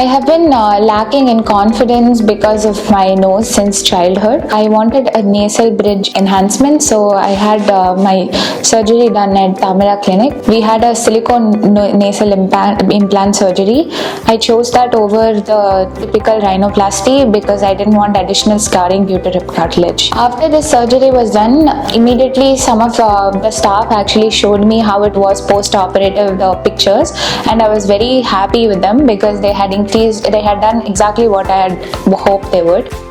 I have been lacking in confidence because of my nose since childhood. I wanted a nasal bridge enhancement, so I had my surgery done at Tamira clinic. We had a silicone nasal implant surgery. I chose that over the typical rhinoplasty because I didn't want additional scarring due to rib cartilage. After this surgery was done, immediately some of the staff actually showed me how it was post-operative, the pictures, and I was very happy with them because they had done exactly what I had hoped they would.